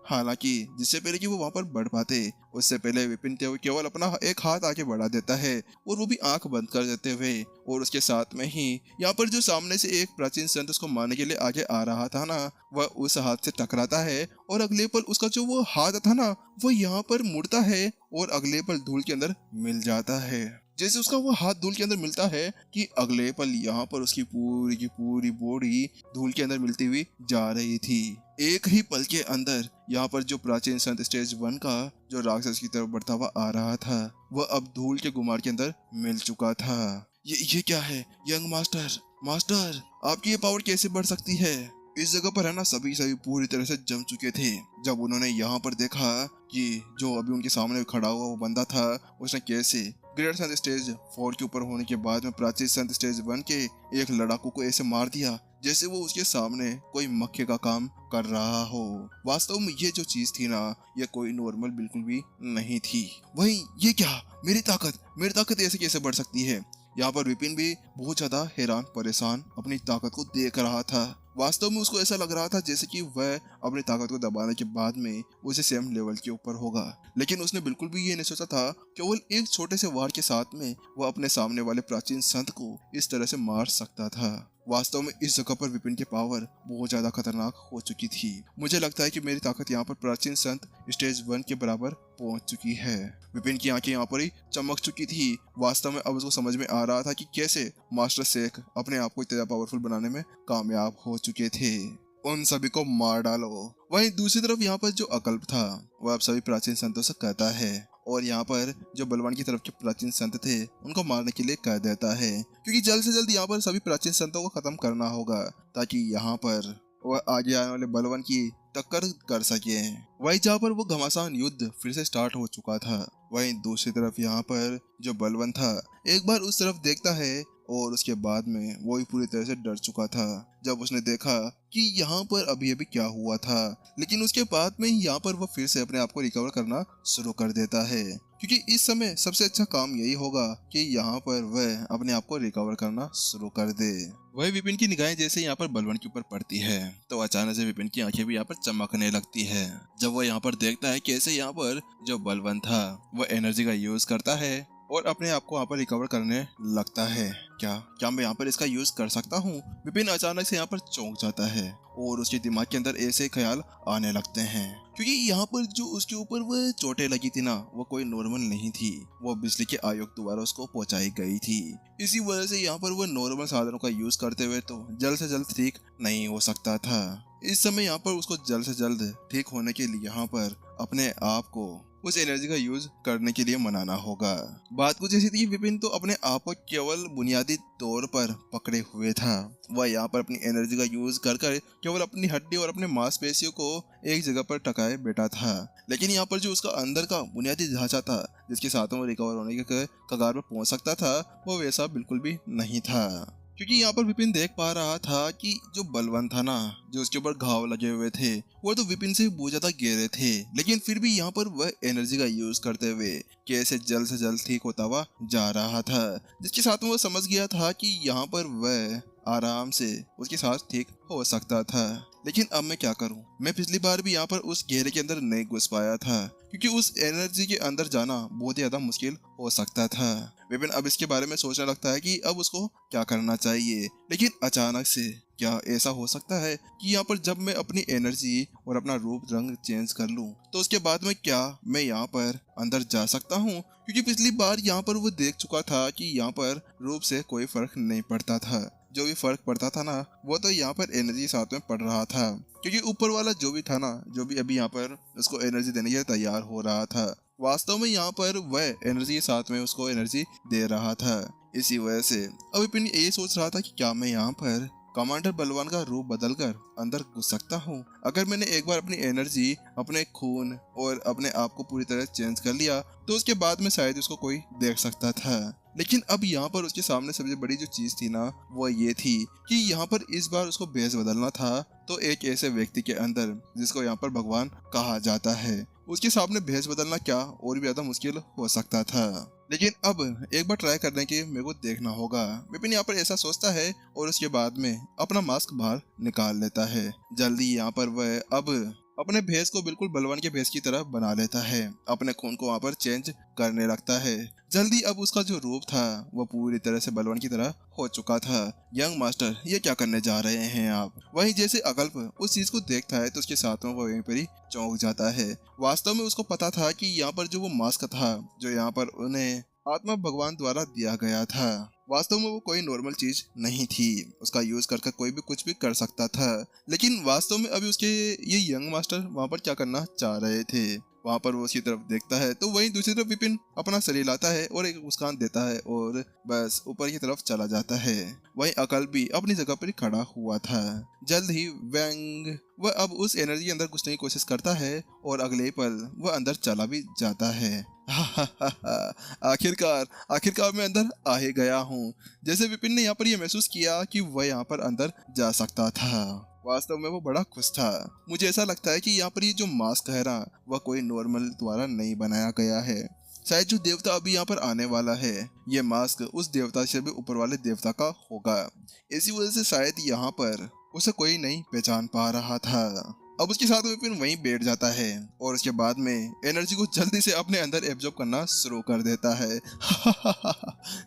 हालांकि जिससे पहले कि वो वहां पर बढ़ पाते, उससे पहले विपिन केवल अपना एक हाथ आगे बढ़ा देता है और वो भी आंख बंद कर देते हुए। और उसके साथ में ही यहाँ पर जो सामने से एक प्राचीन संत उसको मारने के लिए आगे आ रहा था ना, वह उस हाथ से टकराता है और अगले पल उसका जो वो हाथ था ना, वो यहाँ पर मुड़ता है और अगले पल धूल के अंदर मिल जाता है। जैसे उसका वो हाथ धूल के अंदर मिलता है कि अगले पल यहाँ पर उसकी पूरी की पूरी बॉडी धूल के अंदर मिलती हुई जा रही थी। एक ही पल के अंदर यहाँ पर जो प्राचीन संत स्टेज 1 का जो राक्षस की तरफ बढ़ता हुआ आ रहा था, वह अब धूल के गुमार के अंदर मिल चुका था। ये क्या है यंग मास्टर? मास्टर, आपकी ये पावर कैसे बढ़ सकती है? इस जगह पर है ना सभी पूरी तरह से जम चुके थे। जब उन्होंने यहाँ पर देखा कि जो अभी उनके सामने खड़ा हुआ वो बंदा था, उसने कैसे ग्रेट संत स्टेज 4 के ऊपर होने के बाद में प्राचीन संत स्टेज 1 के एक लड़ाकू को ऐसे मार दिया जैसे वो उसके सामने कोई मक्खे का काम कर रहा हो। वास्तव में ये जो चीज थी ना, ये कोई नॉर्मल बिल्कुल भी नहीं थी। वही ये क्या, मेरी ताकत ऐसे कैसे बढ़ सकती है? यहाँ पर विपिन भी बहुत ज्यादा हैरान परेशान अपनी ताकत को देख रहा था। वास्तव में उसको ऐसा लग रहा था जैसे कि वह अपनी ताकत को दबाने के बाद में उसे सेम लेवल के ऊपर होगा, लेकिन उसने बिल्कुल भी ये नहीं सोचा था केवल एक छोटे से वार के साथ में वह अपने सामने वाले प्राचीन संत को इस तरह से मार सकता था। वास्तव में इस जगह पर विपिन की पावर बहुत ज्यादा खतरनाक हो चुकी थी। मुझे लगता है कि मेरी ताकत यहाँ पर प्राचीन संत स्टेज 1 के बराबर पहुंच चुकी है। विपिन की आंखें यहाँ पर ही चमक चुकी थी। वास्तव में अब उसको समझ में आ रहा था कि कैसे मास्टर शेख अपने आप को इतना पावरफुल बनाने में कामयाब हो चुके थे। उन सभी को मार डालो। वहीं दूसरी तरफ यहाँ पर जो अकल्प था, वह अब सभी प्राचीन संतों से कहता है और यहाँ पर जो बलवान की तरफ के प्राचीन संत थे उनको मारने के लिए कह देता है, क्योंकि जल्द से जल्द यहाँ पर सभी प्राचीन संतों को खत्म करना होगा ताकि यहाँ पर वह आगे आने वाले बलवान की टक्कर कर सके। वही जहाँ पर वो घमासान युद्ध फिर से स्टार्ट हो चुका था, वहीं दूसरी तरफ यहाँ पर जो बलवान था एक बार उस तरफ देखता है और उसके बाद में वो भी पूरी तरह से डर चुका था जब उसने देखा कि यहाँ पर अभी अभी क्या हुआ था। लेकिन उसके बाद में यहाँ पर वो फिर से अपने आप को रिकवर करना शुरू कर देता है, क्योंकि इस समय सबसे अच्छा काम यही होगा कि यहाँ पर वह अपने आप को रिकवर करना शुरू कर दे। वही विपिन की निगाहें जैसे यहाँ पर बलवान के ऊपर पड़ती है तो अचानक से विपिन की आंखें भी यहाँ पर चमकने लगती है जब वो यहाँ पर देखता है कैसे यहाँ पर जो बलवान था वह एनर्जी का यूज करता है और अपने आप को यहाँ पर रिकवर करने लगता है। क्या मैं यहाँ पर इसका यूज कर सकता हूँ? विपिन अचानक से यहाँ पर चौंक जाता है और उसके दिमाग के अंदर ऐसे ख्याल आने लगते हैं, क्योंकि यहाँ पर जो उसके ऊपर वह चोटें लगी थी ना, वो कोई नॉर्मल नहीं थी, वो बिजली के आयोग द्वारा उसको पहुंचाई गई थी। इसी वजह से यहाँ पर वह नॉर्मल साधनों का यूज करते हुए तो जल्द से जल्द ठीक नहीं हो सकता था। इस समय यहाँ पर उसको जल्द से जल्द ठीक होने के लिए यहाँ पर अपने आप को उस एनर्जी का यूज करने के लिए मनाना होगा। बात कुछ ऐसी थी कि विपिन तो अपने आप को केवल बुनियादी तौर पर पकड़े हुए था। वह यहाँ पर अपनी एनर्जी का यूज कर केवल अपनी हड्डी और अपने मांसपेशियों को एक जगह पर टकाए बैठा था, लेकिन यहाँ पर जो उसका अंदर का बुनियादी ढांचा था जिसके साथ में रिकवर होने के कगार पर पहुंच सकता था, वो वैसा बिल्कुल भी नहीं था। क्योंकि यहाँ पर विपिन देख पा रहा था कि जो बलवान था ना, जो उसके ऊपर घाव लगे हुए थे, वो तो विपिन से बहुत ज्यादा गहरे थे, लेकिन फिर भी यहाँ पर वह एनर्जी का यूज करते हुए कैसे जल्द से जल्द ठीक होता हुआ जा रहा था, जिसके साथ में वो समझ गया था कि यहाँ पर वह आराम से उसके साथ ठीक हो सकता था। लेकिन अब मैं क्या करूं? मैं पिछली बार भी यहाँ पर उस घेरे के अंदर नहीं घुस पाया था, क्योंकि उस एनर्जी के अंदर जाना बहुत ही ज्यादा मुश्किल हो सकता था। विपिन अब इसके बारे में सोचने लगता है कि अब उसको क्या करना चाहिए। लेकिन अचानक से क्या ऐसा हो सकता है कि यहाँ पर जब मैं अपनी एनर्जी और अपना रूप रंग चेंज कर लूं तो उसके बाद में क्या मैं यहाँ पर अंदर जा सकता हूँ? क्योंकि पिछली बार यहाँ पर वो देख चुका था कि यहाँ पर रूप से कोई फर्क नहीं पड़ता था, जो भी फर्क पड़ता था ना वो तो यहाँ पर एनर्जी साथ में पड़ रहा था, क्योंकि ऊपर वाला जो भी था ना, जो भी अभी यहाँ पर उसको एनर्जी देने के लिए तैयार हो रहा था, वास्तव में यहाँ पर वह एनर्जी के साथ में उसको एनर्जी दे रहा था। इसी वजह से अब विपिन ये सोच रहा था कि क्या मैं यहाँ पर कमांडर बलवान का रूप बदलकर अंदर घुस सकता हूँ? अगर मैंने एक बार अपनी एनर्जी, अपने खून और अपने आप को पूरी तरह चेंज कर लिया तो उसके बाद में शायद उसको कोई देख सकता था। लेकिन अब यहाँ पर उसके सामने सबसे बड़ी जो चीज थी ना वो ये थी कि यहाँ पर इस बार उसको भेष बदलना था तो एक ऐसे व्यक्ति के अंदर जिसको यहाँ पर भगवान कहा जाता है, उसके सामने भेष बदलना क्या और भी ज्यादा मुश्किल हो सकता था। लेकिन अब एक बार ट्राई करने के मेरे को देखना होगा। विपिन यहाँ पर ऐसा सोचता है और उसके बाद में अपना मास्क बाहर निकाल लेता है। जल्दी यहाँ पर वह अब अपने भेस को बिल्कुल बलवान के भेस की तरह बना लेता है, अपने खून को वहाँ पर चेंज करने लगता है। जल्दी अब उसका जो रूप था वो पूरी तरह से बलवान की तरह हो चुका था। यंग मास्टर, ये क्या करने जा रहे हैं आप? वहीं जैसे अकल्प उस चीज को देखता है तो उसके साथ में वो वहीं पर ही चौंक जाता है। वास्तव में उसको पता था कि यहाँ पर जो वो मास्क था, जो यहाँ पर उन्हें आत्मा भगवान द्वारा दिया गया था, वास्तव में वो कोई नॉर्मल चीज नहीं थी। उसका यूज करके कोई भी कुछ भी कर सकता था। लेकिन वास्तव में अभी उसके ये यंग मास्टर वहां पर क्या करना चाह रहे थे। वहां पर वो उसकी तरफ देखता है तो वहीं दूसरी तरफ विपिन अपना शरीर लाता है और एक मुस्कान देता है और बस ऊपर की तरफ चला जाता है। वहीं अकल भी अपनी जगह पर ही खड़ा हुआ था। जल्द ही व्यंग वह अब उस एनर्जी के अंदर घुसने की कोशिश करता है और अगले ही पल वह अंदर चला भी जाता है। आखिरकार आखिरकार मैं अंदर आ ही गया हूँ। जैसे विपिन ने यहाँ पर यह महसूस किया कि वह यहाँ पर अंदर जा सकता था। वास्तव में वो बड़ा खुश था। मुझे ऐसा लगता है कि यहाँ पर ये जो मास्क है ना, वह कोई नॉर्मल द्वारा नहीं बनाया गया है। शायद जो देवता अभी यहाँ पर आने वाला है, ये मास्क उस देवता से भी ऊपर वाले देवता का होगा। इसी वजह से शायद यहाँ पर उसे कोई नहीं पहचान पा रहा था। अब उसके साथ विपिन वहीं बैठ जाता है और उसके बाद में एनर्जी को जल्दी से अपने अंदर एब्जॉर्ब करना शुरू कर देता है।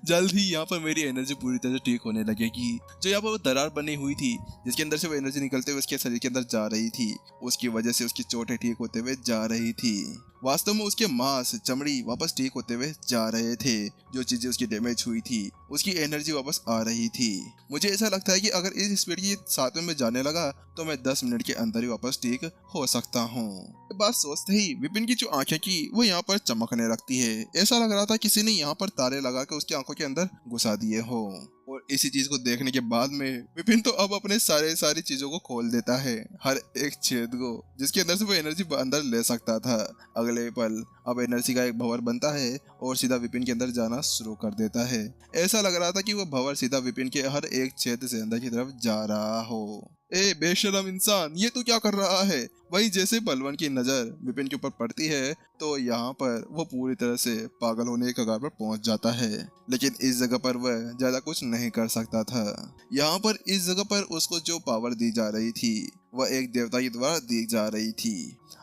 जल्द ही यहाँ पर मेरी एनर्जी पूरी तरह से ठीक होने लगेगी। जो यहाँ पर वो दरार बनी हुई थी जिसके अंदर से वो एनर्जी निकलते हुए उसके शरीर के अंदर जा रही थी, उसकी वजह से उसकी चोटें ठीक होते हुए जा रही थी। वास्तव में उसके मांस चमड़ी वापस ठीक होते हुए जा रहे थे। जो चीजें उसकी डैमेज हुई थी उसकी एनर्जी वापस आ रही थी। मुझे ऐसा लगता है कि अगर इस स्पीड के साथ में मैं जाने लगा तो मैं 10 मिनट के अंदर ही वापस ठीक हो सकता हूँ। बात सोचते ही विपिन की जो आंखें की वो यहाँ पर चमकने लगती है। ऐसा लग रहा था किसी ने यहाँ पर तारे लगा के उसकी आंखों के अंदर घुसा दिए हो। और इसी चीज को देखने के बाद में विपिन तो अब अपने सारी चीजों को खोल देता है, हर एक छेद को जिसके अंदर से वो एनर्जी अंदर ले सकता था। अगले पल अब एनर्जी का एक भंवर बनता है और सीधा विपिन के अंदर जाना शुरू कर देता है। ऐसा लग रहा था कि वो भंवर सीधा विपिन के हर एक छेद से अंदर की तरफ जा रहा हो। ए बेशरम इंसान, ये तू क्या कर रहा है? वही जैसे बलवान की नजर विपिन के ऊपर पड़ती है तो यहाँ पर वो पूरी तरह से पागल होने के कगार पर पहुंच जाता है। लेकिन इस जगह पर वह ज्यादा कुछ नहीं कर सकता था। यहाँ पर इस जगह पर उसको जो पावर दी जा रही थी वह एक देवता के द्वारा दी जा रही थी।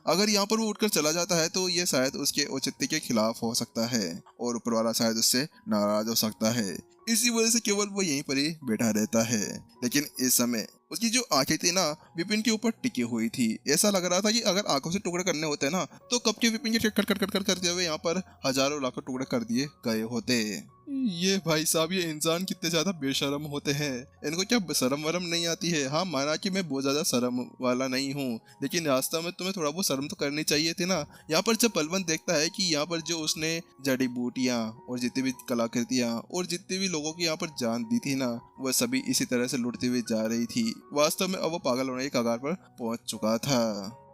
अगर यहाँ पर वो उठकर चला जाता है तो ये शायद उसके औचित्य के खिलाफ हो सकता है और ऊपर वाला शायद उससे नाराज हो सकता है। इसी वजह से केवल वो यहीं पर ही बैठा रहता है। लेकिन इस समय उसकी जो आंखें थी ना विपिन के ऊपर टिकी हुई थी। ऐसा लग रहा था कि अगर आंखों से टुकड़े करने होते ना तो कब के विपिन के कट कट कट कट करते हुए यहाँ पर हजारों लाखों टुकड़े कर दिए गए होते। ये भाई साहब, ये इंसान कितने ज्यादा बेशरम होते हैं। इनको क्या शर्म वरम नहीं आती है? हाँ, माना कि मैं बहुत ज्यादा शर्म वाला नहीं हूँ, लेकिन रास्ता में तुम्हें थोड़ा बहुत शर्म तो करनी चाहिए थी ना। यहाँ पर जब बलवंत देखता है कि यहाँ पर जो उसने जड़ी बूटियाँ और जितनी भी कलाकृतियाँ और जितने भी लोगों की यहाँ पर जान दी थी ना, वह सभी इसी तरह से लुटती हुई जा रही थी। वास्तव में अब वो पागल होने की कगार पर पहुंच चुका था।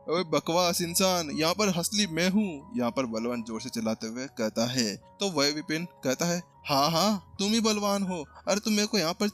अबे बकवास इंसान, यहाँ पर असली मैं हूँ, यहाँ पर बलवान जोर से चिल्लाते हुए कहता है। तो वह विपिन कहता है, हाँ हाँ तुम ही बलवान हो। अरे तुम मेरे को यहाँ पर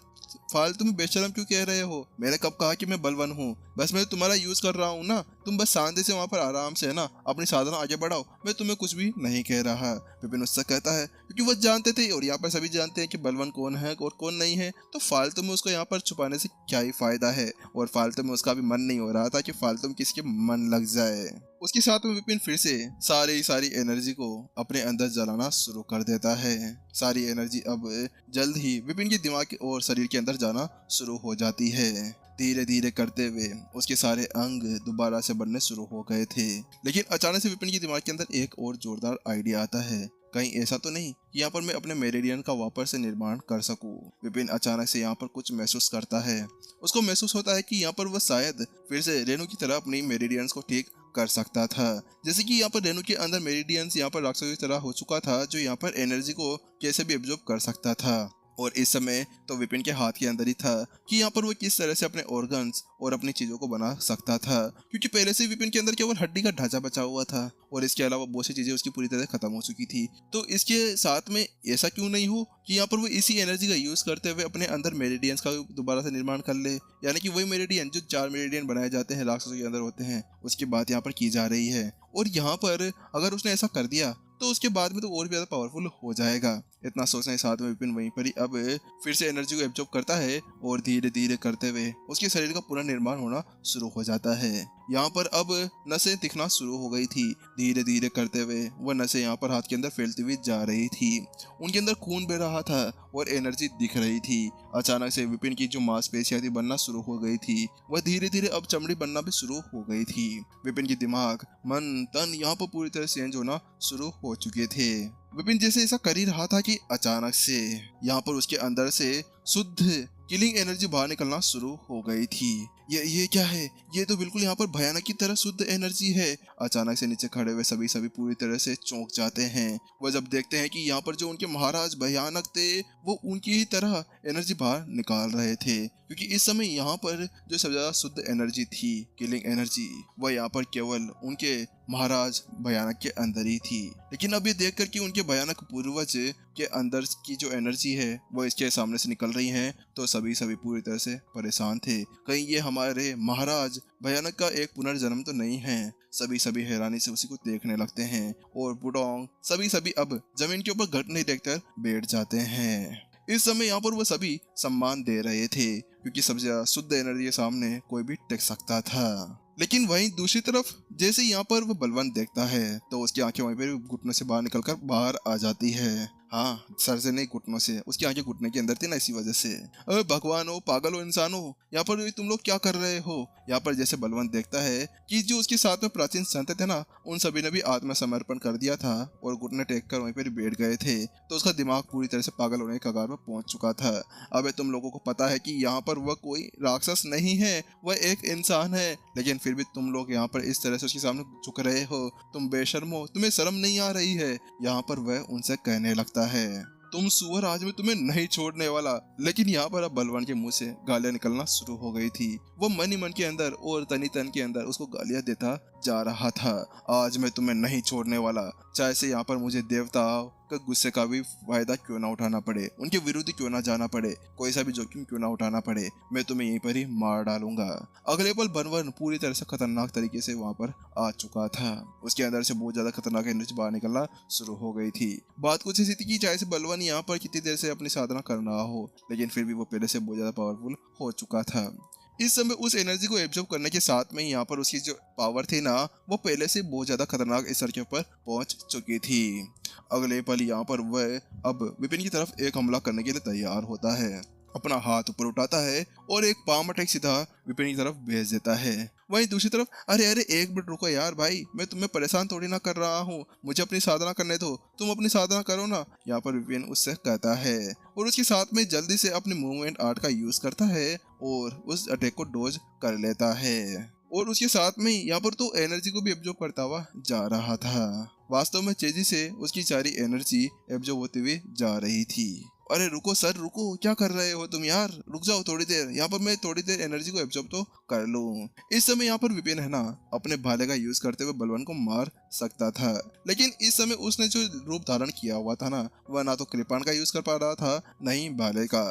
फालतू में बेशरम क्यों कह रहे हो? मैंने कब कहा कि मैं बलवान हूँ? बस मैं तुम्हारा यूज कर रहा हूँ ना। तुम बस शांति से वहाँ पर आराम से है ना अपनी साधना आगे बढ़ाओ, मैं तुम्हें कुछ भी नहीं कह रहा। विपिन उससे कहता है क्योंकि वो जानते थे और यहाँ पर सभी जानते हैं कि बलवान कौन है और कौन नहीं है, तो फालतू में उसको यहाँ पर छुपाने से क्या ही फायदा है। और फालतू में उसका भी मन नहीं हो रहा था कि फालतू में किसी के मन लग जाए। उसके साथ में विपिन फिर से सारी एनर्जी को अपने अंदर जलाना शुरू कर देता है। सारी एनर्जी अब जल्द ही विपिन के दिमाग और शरीर के अंदर जाना शुरू हो जाती है। धीरे धीरे करते हुए उसके सारे अंग दोबारा से बनने शुरू हो गए थे। लेकिन अचानक से विपिन के दिमाग के अंदर एक और जोरदार आइडिया आता है। कहीं ऐसा तो नहीं कि यहाँ पर मैं अपने मेरिडियन का वापस से निर्माण कर सकूं। विपिन अचानक से यहाँ पर कुछ महसूस करता है। उसको महसूस होता है कि यहाँ पर वह शायद फिर से रेणु की तरह अपनी मेरिडियंस को ठीक कर सकता था। जैसे कि यहाँ पर रेणु के अंदर मेरिडियंस यहाँ पर राक्षसों की तरह हो चुका था, जो यहाँ पर एनर्जी को कैसे भी एब्जॉर्ब कर सकता था। और इस समय तो विपिन के हाथ के अंदर ही था कि यहाँ पर वो किस तरह से अपने ऑर्गन्स और अपनी चीजों को बना सकता था, क्योंकि पहले से विपिन के अंदर केवल हड्डी का ढांचा बचा हुआ था और इसके अलावा बहुत सी चीजें उसकी पूरी तरह खत्म हो चुकी थी। तो इसके साथ में ऐसा क्यों नहीं हो कि यहाँ पर वो इसी एनर्जी का यूज करते हुए अपने अंदर मेरिडियंस का दोबारा से निर्माण कर ले। यानी कि वही मेरिडियन जो 4 मेरिडियन बनाए जाते हैं राक्षसों के अंदर होते हैं, उसकी बात यहाँ पर की जा रही है। और यहाँ पर अगर उसने ऐसा कर दिया तो उसके बाद में तो और भी ज्यादा पावरफुल हो जाएगा। इतना सोचने के साथ में विपिन वहीं पर ही अब फिर से एनर्जी को एब्जॉर्ब करता है और धीरे धीरे करते हुए उसके शरीर का पुनर्निर्माण होना शुरू हो जाता है। यहाँ पर अब नसें दिखना शुरू हो गई थी। धीरे धीरे करते हुए वह नसें यहाँ पर हाथ के अंदर फैलती हुई जा रही थी। उनके अंदर खून बह रहा था और एनर्जी दिख रही थी। अचानक से विपिन की जो मांसपेशियां थी बनना शुरू हो गई थी, वह धीरे धीरे अब चमड़ी बनना भी शुरू हो गई थी। विपिन की दिमाग, मन, तन यहाँ पर पूरी तरह चेंज होना शुरू हो चुके थे। विपिन जैसे ऐसा कर ही रहा था कि अचानक से यहाँ पर उसके अंदर से शुद्ध किलिंग एनर्जी बाहर निकलना शुरू हो गई थी। ये क्या है? ये तो बिल्कुल यहाँ पर भयानक की तरह शुद्ध एनर्जी है। अचानक से नीचे खड़े हुए सभी पूरी तरह से चौंक जाते हैं। वह जब देखते हैं कि यहाँ पर जो उनके महाराज भयानक थे वो उनकी ही तरह एनर्जी बाहर निकाल रहे थे, क्योंकि इस समय यहाँ पर जो सबसे ज्यादा शुद्ध एनर्जी थी, किलिंग एनर्जी, वह यहाँ पर केवल उनके महाराज भयानक के अंदर ही थी। लेकिन अब ये देखकर कि उनके भयानक पूर्वज के अंदर की जो एनर्जी है वो इसके सामने से निकल रही है, तो सभी पूरी तरह से परेशान थे। कहीं ये हमारे महाराज भयानक का एक पुनर्जन्म तो नहीं है। सभी हैरानी से उसी को देखने लगते हैं और बुडोंग सभी अब जमीन के ऊपर घटने देखकर बैठ जाते हैं। इस समय यहाँ पर वो सभी सम्मान दे रहे थे, क्योंकि सबसे ज्यादा शुद्ध एनर्जी के सामने कोई भी टिक सकता था। लेकिन वहीं दूसरी तरफ जैसे यहाँ पर वो बलवंत देखता है तो उसकी आंखें वहीं पर घुटनों से बाहर निकलकर बाहर आ जाती है। हाँ, सर से नहीं, घुटनों से। उसकी आंखें घुटने के अंदर थी ना, इसी वजह से। अरे भगवान हो, पागल हो, इंसान हो, यहाँ पर तुम लोग क्या कर रहे हो? यहाँ पर जैसे बलवंत देखता है कि जो उसके साथ में प्राचीन संत थे ना, उन सभी ने भी आत्मसमर्पण कर दिया था और घुटने टेक कर वहीं पर बैठ गए थे, तो उसका दिमाग पूरी तरह से पागल होने के कगार पर पहुंच चुका था। अब तुम लोगों को पता है कि यहाँ पर वह कोई राक्षस नहीं है, वह एक इंसान है, लेकिन फिर भी तुम लोग यहाँ पर इस तरह से उसके सामने झुक रहे हो। तुम बेशर्म हो, तुम्हें शर्म नहीं आ रही है? यहाँ पर वह उनसे कहने लगता है, तुम सुअर, आज मैं तुम्हें नहीं छोड़ने वाला। लेकिन यहाँ पर अब बलवान के मुंह से गालियां निकलना शुरू हो गई थी। वो मन ही मन के अंदर और तनी तन के अंदर उसको गालियां देता जा रहा था। आज मैं तुम्हें नहीं छोड़ने वाला, चाहे से यहाँ पर मुझे देवता का गुस्से का भी फायदा क्यों ना उठाना पड़े, उनके विरुद्ध क्यों ना जाना पड़े, कोई सा भी जोखिम क्यों ना उठाना पड़े, मैं तुम्हें यहीं पर ही मार डालूंगा। अगले पल बनवन पूरी तरह से खतरनाक तरीके से वहां पर आ चुका था। उसके अंदर से बहुत ज्यादा खतरनाक एनर्जी बाहर निकलना शुरू हो गई थी। बात कुछ ऐसी थी कि चाहे से बलवन यहाँ पर कितनी देर से अपनी साधना कर रहा हो, लेकिन फिर भी वो पहले से बहुत ज्यादा पावरफुल हो चुका था। इस समय उस एनर्जी को एब्जॉर्ब करने के साथ में यहाँ पर उसकी जो पावर थी ना, वो पहले से बहुत ज्यादा खतरनाक स्तर के ऊपर पहुंच चुकी थी। अगले पल यहाँ पर वह अब विपिन की तरफ एक हमला करने के लिए तैयार होता है। अपना हाथ ऊपर उठाता है और एक पाम अटैक सीधा विपिन की तरफ भेज देता है। वहीं दूसरी तरफ, अरे अरे एक मिनट रुको यार भाई, मैं तुम्हें परेशान थोड़ी ना कर रहा हूँ, मुझे अपनी साधना करने दो, तुम अपनी साधना करो ना, यहाँ पर विपिन उससे कहता है और उसके साथ में जल्दी से अपने मूवमेंट आर्ट का यूज करता है और उस अटैक को डोज कर लेता है। और उसके साथ में यहाँ पर तो एनर्जी को भी एब्जॉर्ब करता हुआ जा रहा था। वास्तव में तेजी से उसकी सारी एनर्जी एब्जॉर्ब होती हुई जा रही थी। अरे रुको सर, रुको, क्या कर रहे हो तुम यार? रुक जाओ थोड़ी देर, यहाँ पर मैं थोड़ी देर एनर्जी को एब्जॉर्ब तो कर लूं। इस समय यहाँ पर विपिन है ना, अपने भाले का यूज करते हुए बलवान को मार सकता था, लेकिन इस समय उसने जो रूप धारण किया हुआ था ना, वह ना तो कृपाण का यूज कर पा रहा था, नहीं भाले का।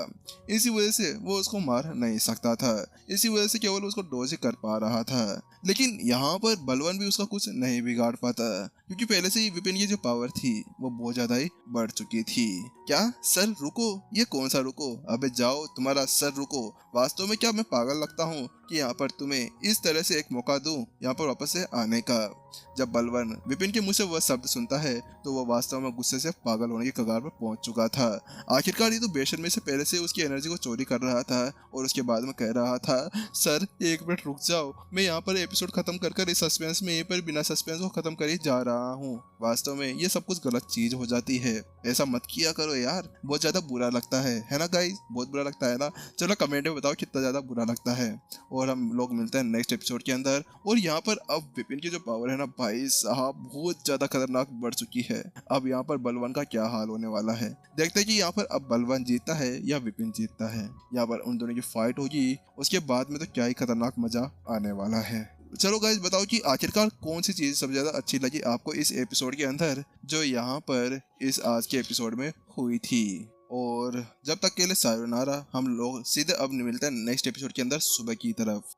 इसी वजह से वो उसको मार नहीं सकता था, इसी वजह से केवल उसको डोज ही कर पा रहा था। लेकिन यहाँ पर बलवान भी उसका कुछ नहीं बिगाड़ पाता, क्योंकि पहले से ही विपिन की जो पावर थी वो बहुत ज्यादा ही बढ़ चुकी थी। क्या सर रुको? ये कौन सा रुको? अबे जाओ, तुम्हारा सर रुको। वास्तव में क्या मैं पागल लगता हूँ कि यहाँ पर तुम्हें इस तरह से एक मौका दूं यहाँ पर वापस से आने का? जब बलवन विपिन के मुंह से वह शब्द सुनता है तो वह वास्तव में गुस्से से पागल होने की कगार पर पहुंच चुका था। आखिरकार ये तो बेशर्मी से पहले से उसकी एनर्जी को चोरी कर रहा था और उसके बाद में कह रहा था, सर एक मिनट रुक जाओ, मैं यहाँ पर एपिसोड खत्म कर इस सस्पेंस में यहीं पर बिना सस्पेंस को खत्म कर ही जा रहा हूँ। वास्तव में ये सब कुछ गलत चीज हो जाती है, ऐसा मत किया करो यार, बहुत ज्यादा बुरा लगता है ना गाइस? बहुत बुरा लगता है ना? चलो कमेंट में बताओ कितना ज्यादा बुरा लगता है। और हम लोग मिलते हैं नेक्स्ट एपिसोड के अंदर। और यहाँ पर अब विपिन की जो पावर है ना भाई साहब, बहुत ज्यादा खतरनाक बढ़ चुकी है। अब यहाँ पर बलवान का क्या हाल होने वाला है, देखते हैं कि यहाँ पर अब बलवान जीतता है या विपिन जीतता है। यहाँ पर उन दोनों की फाइट होगी, उसके बाद में तो क्या ही खतरनाक मजा आने वाला है। चलो गाइस बताओ कि आखिरकार कौन सी चीज सबसे ज्यादा अच्छी लगी आपको इस एपिसोड के अंदर, जो यहाँ पर इस आज के एपिसोड में हुई थी। और जब तक के लिए सायोनारा, हम लोग सीधे अब मिलते हैं नेक्स्ट एपिसोड के अंदर सुबह की तरफ।